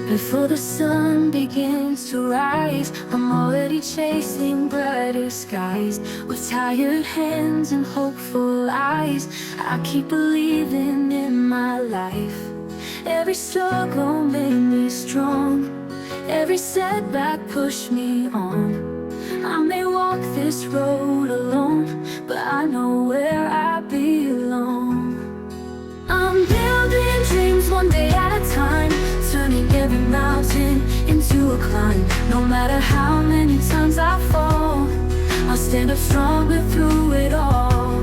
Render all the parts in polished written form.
Before the sun begins to rise, I'm already chasing brighter skies. With tired hands and hopeful eyes, I keep believing in my life. Every struggle made me strong, every setback pushed me on. I may walk this road alone, but I know where I belong. I'm building dreams one day at a time, turning every mountain into a climb. No matter how many times I fall, I'll stand up stronger through it all.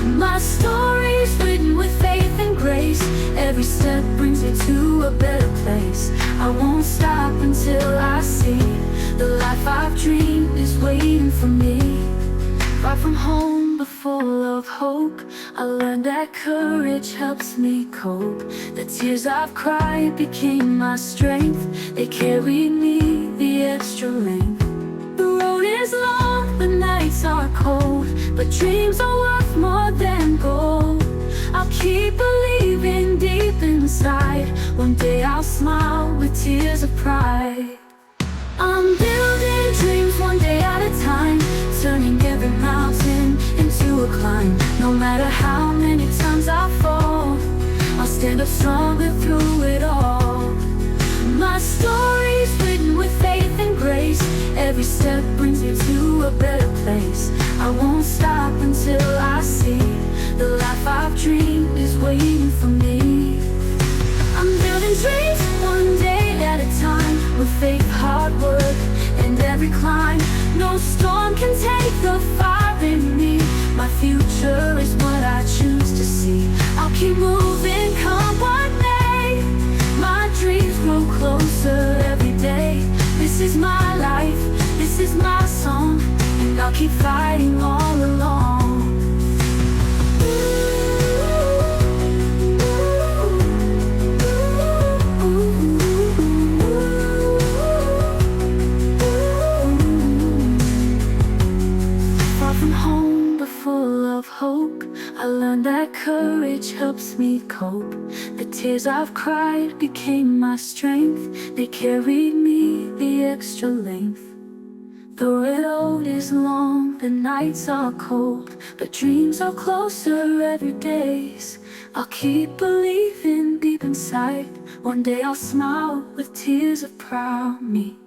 My story's written with faith and grace. Every step brings me to a better place. I won't stop until I see the life I've dreamed is waiting for me. Far from home but full of hope, I learned that courage helps me cope. The tears I've cried became my strength. They carried me the extra length. The road is long, the nights are cold, but dreams are worth more than gold. I'll keep believing deep inside. One day I'll smile with tears of pride. I'm building dreams one day at a time, turning every mountain into a climb. No matter how many times I fall, I'll stand up stronger through it all. My story's written with faith and grace. Every step brings me to a better place. I won't stop until I see the life I've dreamed is waiting for me. I'm building dreams one day at a time, with faith, hard work, and every climb. No storm can take the fire in me. My future is what I choose to see. I'll keep moving, come what may. My dreams grow closer every day. This is my life, this is my song, and I'll keep fighting all along. Full of hope, I learned that courage helps me cope. The tears I've cried became my strength. They carried me the extra length. The road is long, the nights are cold, but dreams are closer every day. I'll keep believing deep inside. One day I'll smile with tears of proud me.